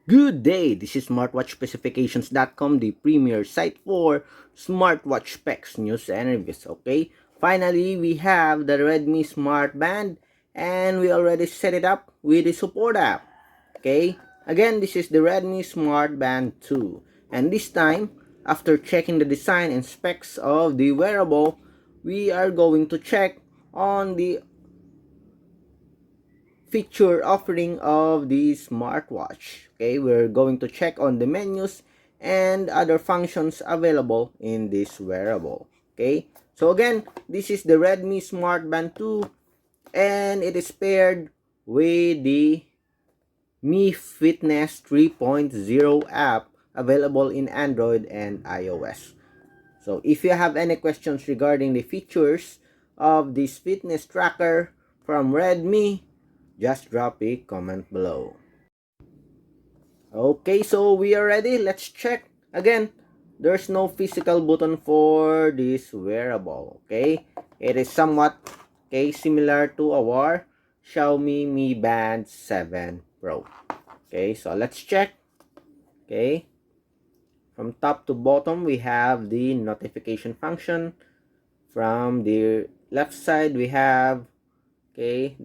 Good day, this is smartwatchspecifications.com, the premier site for smartwatch specs, news, and reviews. Okay, finally we have the Redmi Smartband and we already set it up with the support app. Okay, again, this is the Redmi Smartband 2, and this time, after checking the design and specs of the wearable, we are going to check on the feature offering of the smartwatch. Okay, we're going to check on the menus and other functions available in this wearable. Okay, so again, this is the Redmi Smartband 2 and it is paired with the Mi Fitness 3.0 app available in Android and iOS. So if you have any questions regarding the features of this fitness tracker from Redmi, just drop a comment below. Okay, so we are ready. Let's check. Again, there's no physical button for this wearable. Okay, it is somewhat similar to our Xiaomi Mi Band 7 Pro. Okay, so let's check. Okay, from top to bottom we have the notification function. From the left side we have, I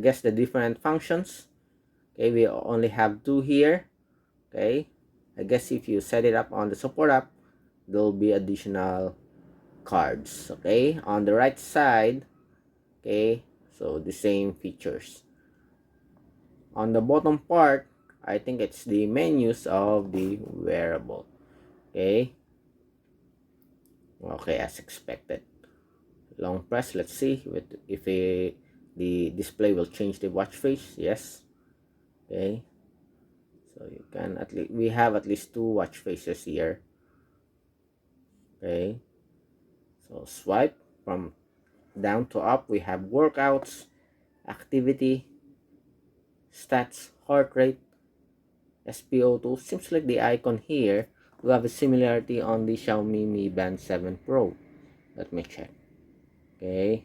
guess, the different functions. Okay, we only have two here. Okay, I guess if you set it up on the support app, there'll be additional cards. Okay, on the right side, okay, so the same features. On the bottom part, I think it's the menus of the wearable. Okay, okay, as expected. Long press, let's see if the display will change the watch face. Yes. Okay, so you can we have at least two watch faces here. Okay, so swipe from down to up. We have workouts, activity, stats, heart rate, SpO2. Seems like the icon here will have a similarity on the Xiaomi Mi Band 7 Pro. Let me check. Okay,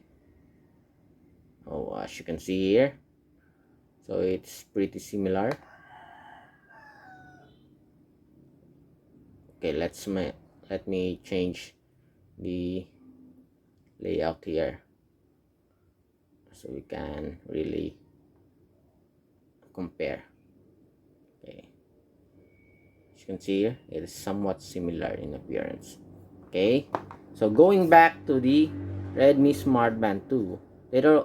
oh, as you can see here, so it's pretty similar. Okay, let me change the layout here so we can really compare. Okay, as you can see here, it is somewhat similar in appearance. Okay, so going back to the Redmi Smartband 2, later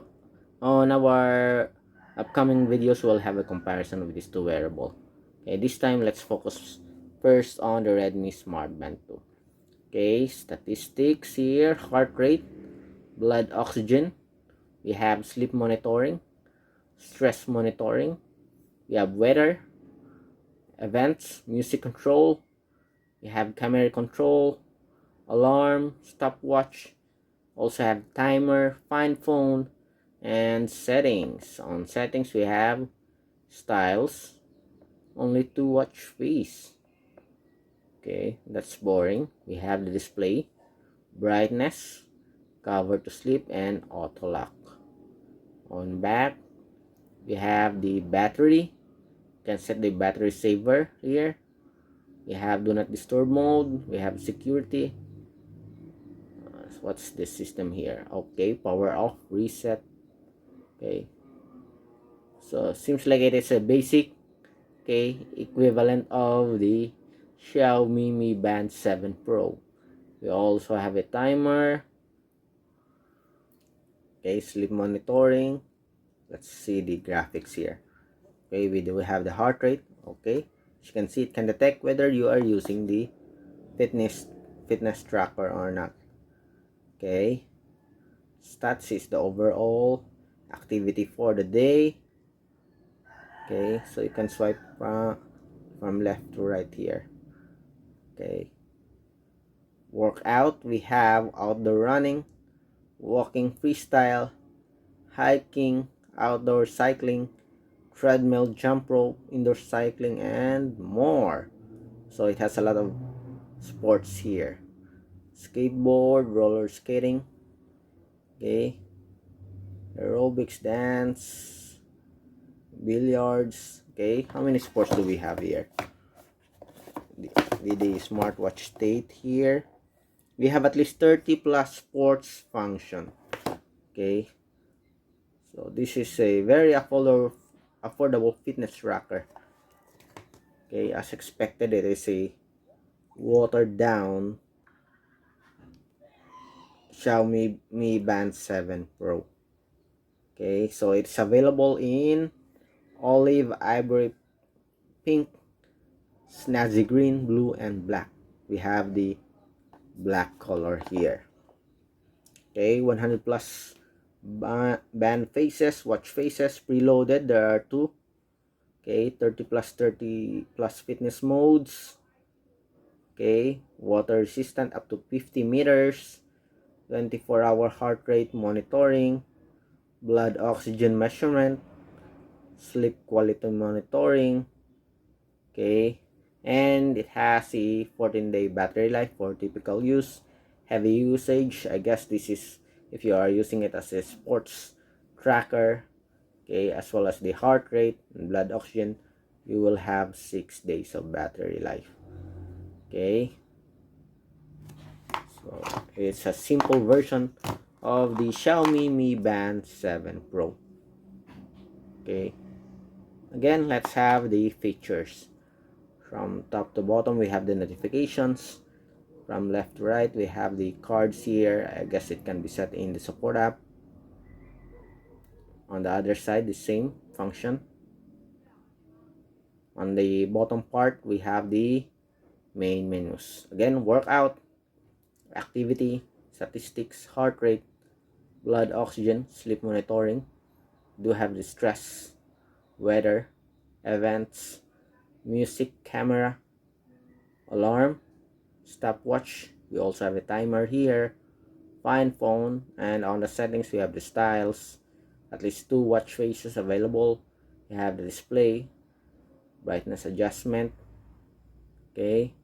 on our upcoming videos we'll have a comparison with these two wearable. Okay, this time let's focus first on the Redmi Smartband 2. Okay, statistics here: heart rate, blood oxygen, we have sleep monitoring, stress monitoring, we have weather, events, music control, we have camera control, alarm, stopwatch, also have timer, find phone, and settings. On settings we have styles, only two watch face. Okay, that's boring. We have the display, brightness, cover to sleep, and auto lock. On back we have the battery. You can set the battery saver here. We have do not disturb mode, we have security. What's this system here? Okay, power off, reset. Okay, so seems like it is a basic, equivalent of the Xiaomi Mi Band 7 Pro. We also have a timer. Okay, sleep monitoring. Let's see the graphics here. Okay, we do have the heart rate. Okay, as you can see, it can detect whether you are using the fitness tracker or not. Okay, stats is the overall activity for the day. Okay, so you can swipe from left to right here. Okay, workout, we have outdoor running, walking freestyle, hiking, outdoor cycling, treadmill, jump rope, indoor cycling, and more. So it has a lot of sports here: skateboard, roller skating, okay, aerobics, dance, billiards. Okay, how many sports do we have here? The smartwatch state here, we have at least 30 plus sports function. Okay, so this is a very affordable fitness tracker. Okay, as expected, it is a watered down Xiaomi Mi Band 7 Pro. Okay, so it's available in olive, ivory pink, snazzy green, blue, and black. We have the black color here. Okay, 100 plus band faces, watch faces preloaded. There are two. Okay, 30 plus fitness modes. Okay, water resistant up to 50 meters, 24-hour heart rate monitoring, blood oxygen measurement, sleep quality monitoring. Okay, and it has a 14-day battery life for typical use. Heavy usage, I guess this is if you are using it as a sports tracker. Okay, as well as the heart rate and blood oxygen, you will have 6 days of battery life. Okay, so it's a simple version of the Xiaomi Mi Band 7 Pro. Okay, again, let's have the features. From top to bottom, we have the notifications. From left to right, we have the cards here. I guess it can be set in the support app. On the other side, the same function. On the bottom part, we have the main menus. Again, workout, activity, statistics, heart rate, blood oxygen, sleep monitoring. Do have the stress, weather, events, music, camera, alarm, stopwatch. We also have a timer here, find phone, and on the settings we have the styles, at least 2 watch faces available. We have the display, brightness adjustment. Okay,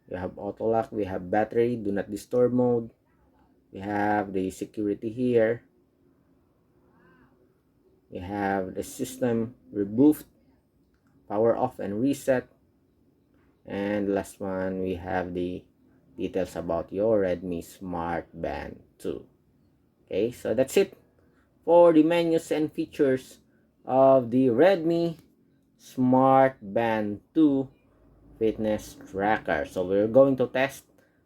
we have auto lock, we have battery, do not disturb mode, we have the security here, we have the system reboot, power off and reset, and last one we have the details about your Redmi Smartband 2. Okay, so that's it for the menus and features of the Redmi Smartband 2 fitness tracker. So we're going to test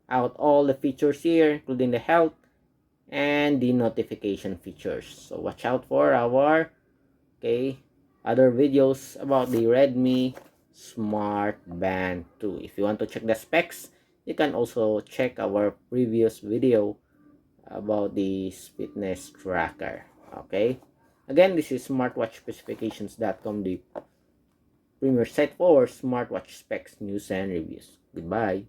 out all the features here, including the health and the notification features. So watch out for our other videos about the Redmi Smartband 2. If you want to check the specs, you can also check our previous video about the fitness tracker. Okay, again, this is smartwatchspecifications.com, the premier site for smartwatch specs, news, and reviews. Goodbye.